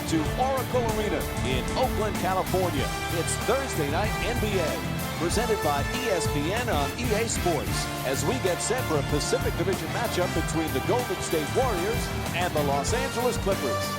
to Oracle Arena in Oakland, California. It's Thursday night NBA, presented by ESPN on EA Sports, as we get set for a Pacific Division matchup between the Golden State Warriors and the Los Angeles Clippers.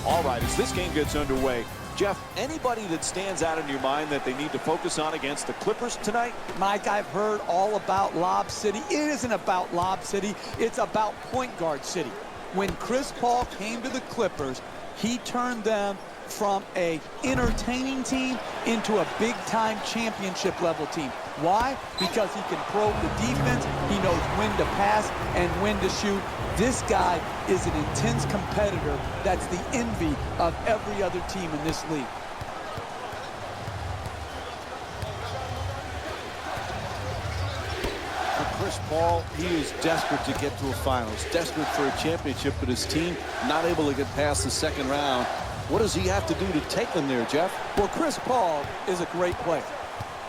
All right, as this game gets underway, Jeff, anybody that stands out in your mind that they need to focus on against the Clippers tonight? Mike, I've heard all about Lob City. It isn't about Lob City. It's about point guard city. When Chris Paul came to the Clippers, he turned them from a entertaining team into a big-time championship-level team. Why? Because he can probe the defense, he knows when to pass and when to shoot. This guy is an intense competitor that's the envy of every other team in this league. For Chris Paul, he is desperate to get to a finals, desperate for a championship, but his team not able to get past the second round. What does he have to do to take them there, Jeff? Well, Chris Paul is a great player.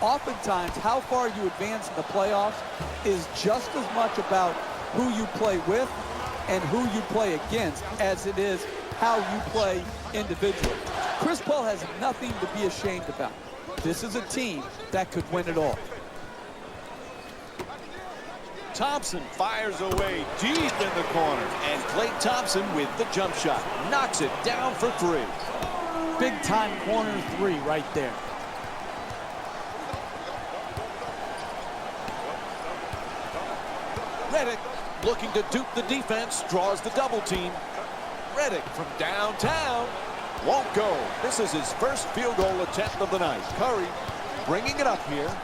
Oftentimes, how far you advance in the playoffs is just as much about who you play with and who you play against as it is how you play individually. Chris Paul has nothing to be ashamed about. This is a team that could win it all. Thompson fires away deep in the corner, and Klay Thompson with the jump shot knocks it down for three. Big time corner three right there. Redick looking to dupe the defense, draws the double team. Redick from downtown won't go. This is his first field goal attempt of the night. Curry bringing it up here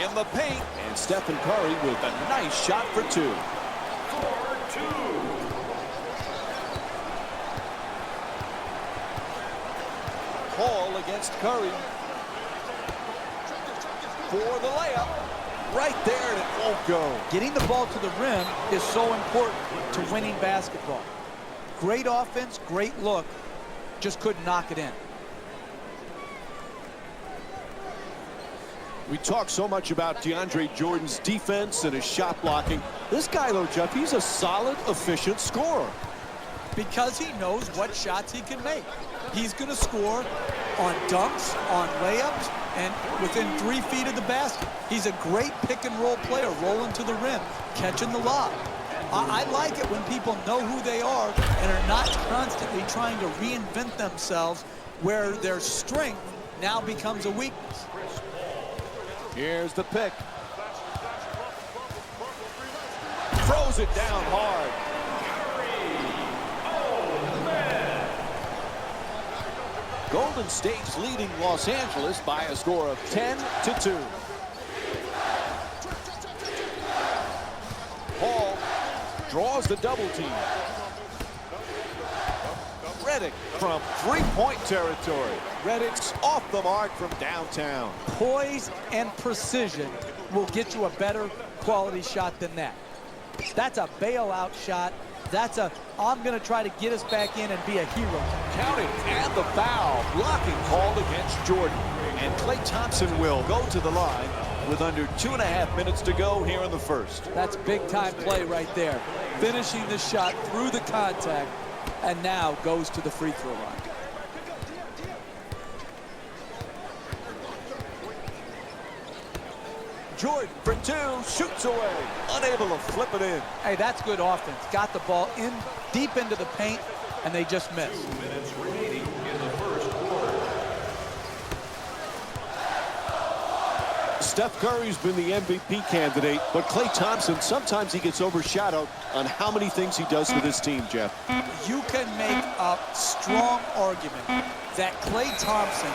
in the paint, and Stephen Curry with a nice shot for two. Paul against Curry for the layup. Right there, and it won't go. Getting the ball to the rim is so important to winning basketball. Great offense, great look, just couldn't knock it in. We talk so much about DeAndre Jordan's defense and his shot blocking. This guy, though, Jeff, he's a solid, efficient scorer. Because he knows what shots he can make. He's going to score on dunks, on layups, and within 3 feet of the basket. He's a great pick-and-roll player, rolling to the rim, catching the lob. I like it when people know who they are and are not constantly trying to reinvent themselves where their strength now becomes a weakness. Here's the pick. Throws it down hard. Golden State's leading Los Angeles by a score of 10-2. Paul draws the double team. Redick from three-point territory. Redick's off the mark from downtown. Poise and precision will get you a better quality shot than that. That's a bailout shot. That's a, I'm going to try to get us back in and be a hero. Counting, and the foul. Blocking called against Jordan. And Klay Thompson will go to the line with under 2.5 minutes to go here in the first. That's big-time play right there. Finishing the shot through the contact, and now goes to the free throw line. Jordan for two, shoots away, unable to flip it in. Hey, that's good offense. Got the ball in deep into the paint, and they just missed. 2 minutes remaining in the first quarter. Steph Curry's been the MVP candidate, but Klay Thompson, sometimes he gets overshadowed on how many things he does for this team, Jeff. You can make a strong argument that Klay Thompson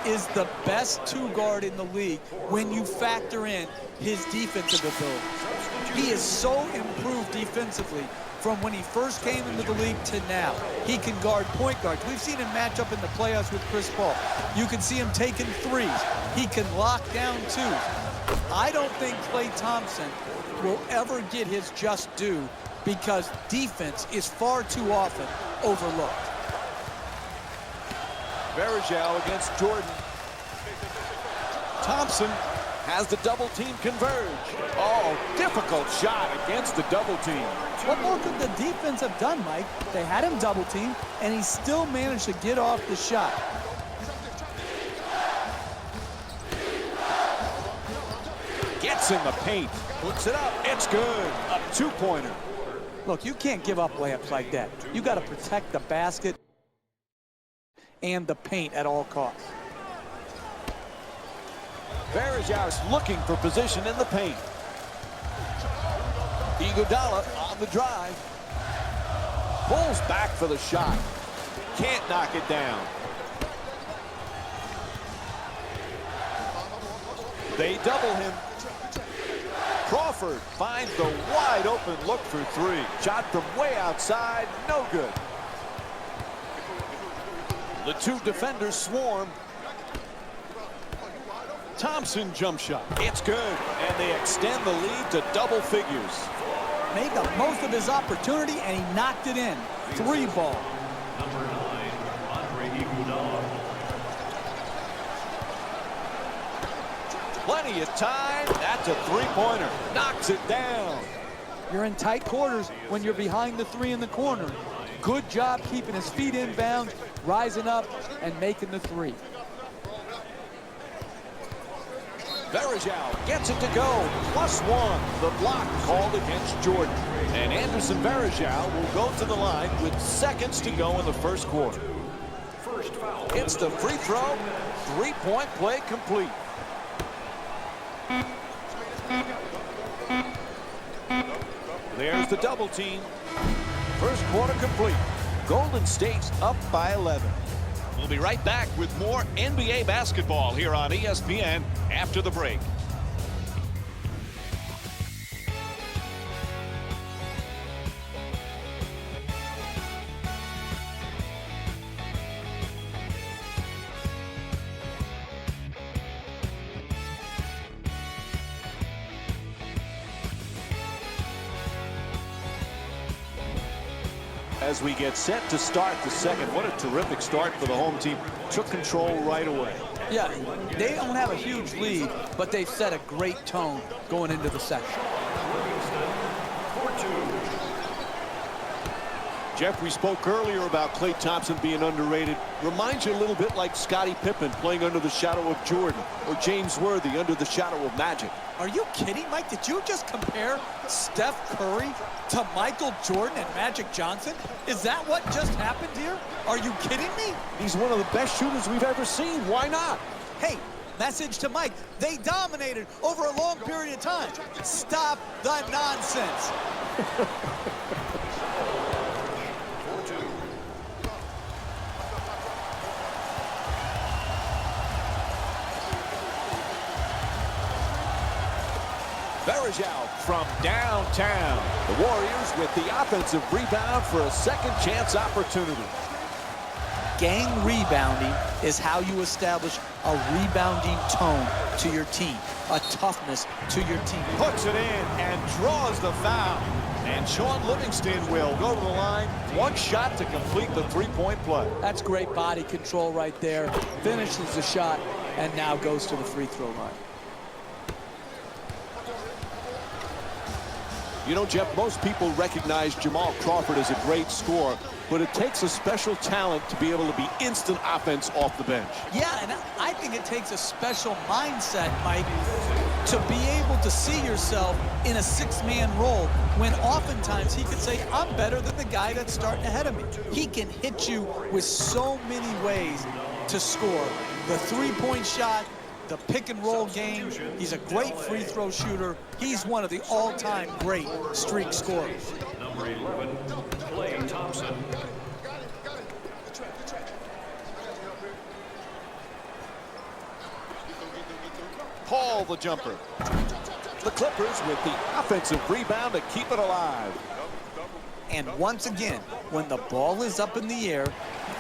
is the best two-guard in the league when you factor in his defensive ability. He is so improved defensively from when he first came into the league to now. He can guard point guards. We've seen him match up in the playoffs with Chris Paul. You can see him taking threes. He can lock down twos. I don't think Klay Thompson will ever get his just due because defense is far too often overlooked. Varejao against Jordan. Thompson Has the double team converge. Oh, difficult shot against the double team. What more could the defense have done, Mike? They had him double team, and he still managed to get off the shot. Gets in the paint. Puts it up. It's good. A two-pointer. Look, you can't give up layups like that. You got to protect the basket and the paint at all costs. Varejão's looking for position in the paint. Iguodala on the drive. Pulls back for the shot. Can't knock it down. They double him. Crawford finds the wide open look for three. Shot from way outside, no good. The two defenders swarm. Thompson jump shot. It's good, and they extend the lead to double figures. Made the most of his opportunity, and he knocked it in. Three ball. Number 9, Iguodala. Plenty of time. That's a three-pointer. Knocks it down. You're in tight quarters when you're behind the three in the corner. Good job keeping his feet inbound, rising up, and making the three. Varejão gets it to go. +1. The block called against Jordan. And Anderson Varejão will go to the line with seconds to go in the first quarter. First foul. It's the free throw. Three-point play complete. There's the double team. First quarter complete. Golden State's up by 11. We'll be right back with more NBA basketball here on ESPN after the break. As we get set to start the second, what a terrific start for the home team. Took control right away. Yeah, they don't have a huge lead, but they've set a great tone going into the second. Jeff, we spoke earlier about Klay Thompson being underrated. Reminds you a little bit like Scottie Pippen playing under the shadow of Jordan, or James Worthy under the shadow of Magic. Are you kidding, Mike? Did you just compare Steph Curry to Michael Jordan and Magic Johnson? Is that what just happened here? Are you kidding me? He's one of the best shooters we've ever seen. Why not? Hey, message to Mike. They dominated over a long period of time. Stop the nonsense. Varejão from downtown. The Warriors with the offensive rebound for a second chance opportunity. Gang rebounding is how you establish a rebounding tone to your team, a toughness to your team. Puts it in and draws the foul. And Sean Livingston will go to the line. One shot to complete the three-point play. That's great body control right there. Finishes the shot and now goes to the free throw line. You know, Jeff, most people recognize Jamal Crawford as a great scorer, but it takes a special talent to be able to be instant offense off the bench. Yeah, and I think it takes a special mindset, Mike, to be able to see yourself in a six-man role when oftentimes he could say, I'm better than the guy that's starting ahead of me. He can hit you with so many ways to score. The three-point shot, the pick-and-roll game. He's a great free throw shooter. He's one of the all-time great streak scorers. Number 11, Klay Thompson. Paul the jumper. The Clippers with the offensive rebound to keep it alive. And once again, when the ball is up in the air,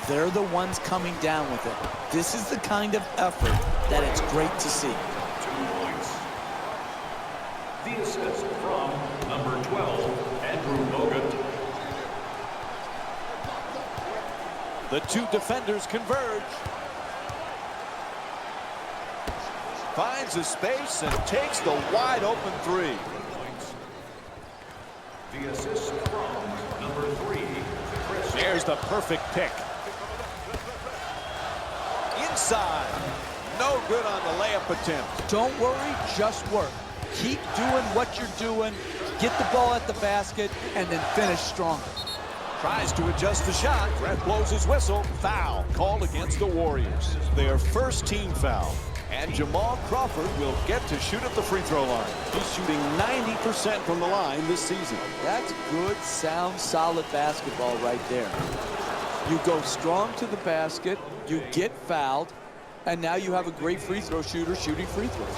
they're the ones coming down with it. This is the kind of effort that it's great to see. 2 points. The assist from number 12, Andrew Bogut. The two defenders converge. Finds a space and takes the wide open three. The assist from number 3, Chris. There's the perfect pick. Inside. No good on the layup attempt. Don't worry, just work. Keep doing what you're doing. Get the ball at the basket and then finish stronger. Tries to adjust the shot. Ref blows his whistle. Foul called against the Warriors. Their first team foul. And Jamal Crawford will get to shoot at the free throw line. He's shooting 90% from the line this season. That's good, sound, solid basketball right there. You go strong to the basket, you get fouled, and now you have a great free throw shooter shooting free throws.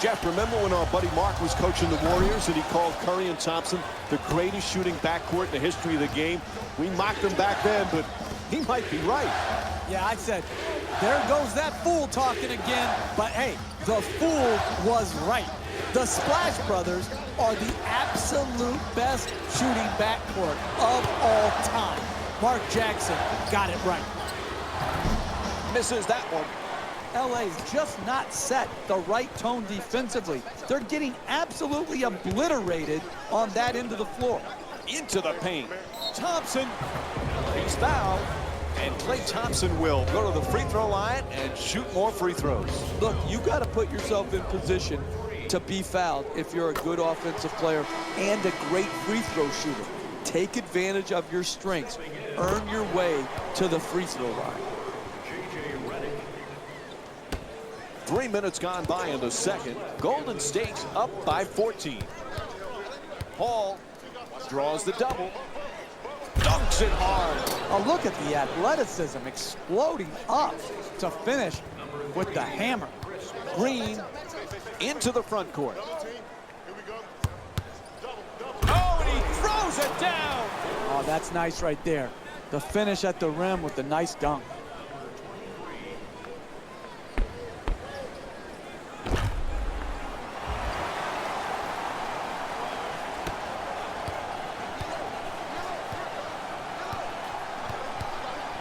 Jeff, remember when our buddy Mark was coaching the Warriors and he called Curry and Thompson the greatest shooting backcourt in the history of the game? We mocked them back then, but he might be right. Yeah, I said, there goes that fool talking again. But hey, the fool was right. The Splash Brothers are the absolute best shooting backcourt of all time. Mark Jackson got it right. Misses that one. LA's just not set the right tone defensively. They're getting absolutely obliterated on that end of the floor. Into the paint. Thompson. He's fouled. And Klay Thompson will go to the free throw line and shoot more free throws. Look, you got to put yourself in position to be fouled if you're a good offensive player and a great free throw shooter. Take advantage of your strengths. Earn your way to the free throw line. 3 minutes gone by in the second. Golden State's up by 14. Paul draws the double. Dunks it hard. Oh, look at the athleticism exploding up to finish with the hammer. Green into the front court. Oh, and he throws it down. Oh, that's nice right there. The finish at the rim with the nice dunk.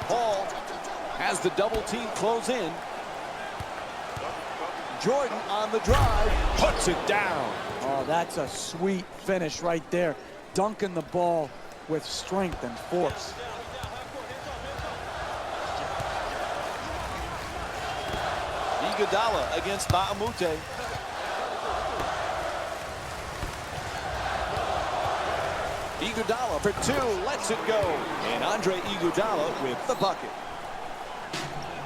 Paul has the double team close in. Jordan on the drive, puts it down. Oh, that's a sweet finish right there. Dunking the ball with strength and force. Iguodala against Baamute. Iguodala for two, lets it go. And Andre Iguodala with the bucket.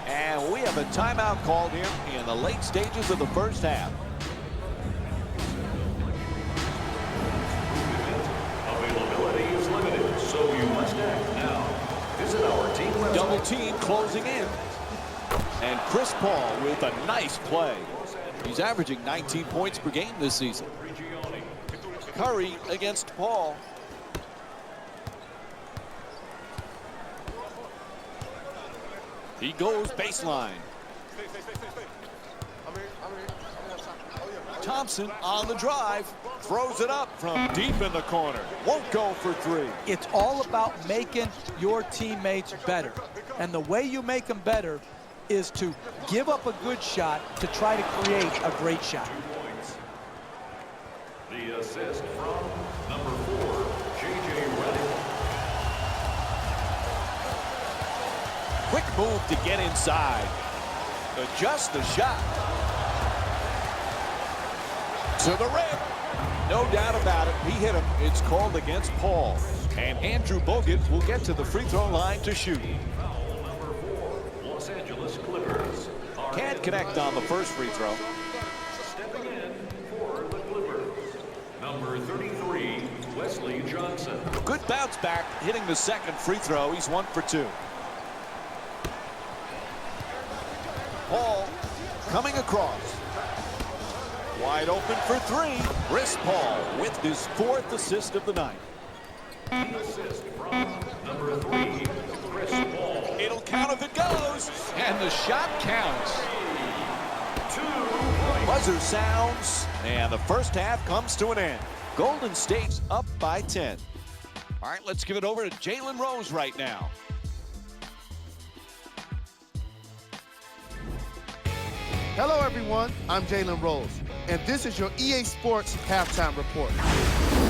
And we have a timeout called here in the late stages of the first half. Availability is limited, so you must act now. Visit our team website. Double team closing in. And Chris Paul with a nice play. He's averaging 19 points per game this season. Curry against Paul. He goes baseline. Thompson on the drive. Throws it up from deep in the corner. Won't go for three. It's all about making your teammates better. And the way you make them better is to give up a good shot to try to create a great shot. The assist from number 4, J.J. Redick. Quick move to get inside. Adjust the shot. To the rim. No doubt about it. He hit him. It's called against Paul. And Andrew Bogut will get to the free throw line to shoot. Foul number 4, Los Angeles Clippers. Can't connect on the first free throw. Stepping in for the Clippers, number 33, Wesley Johnson. Good bounce back, hitting the second free throw. He's 1 for 2. Paul coming across. Wide open for three. Chris Paul with his 4th assist of the night. Assist from number 3, Chris Paul. It'll count if it goes. And the shot counts. 2 points. Buzzer sounds. And the first half comes to an end. Golden State's up by 10. All right, let's give it over to Jalen Rose right now. Hello, everyone. I'm Jalen Rose, and this is your EA Sports Halftime Report.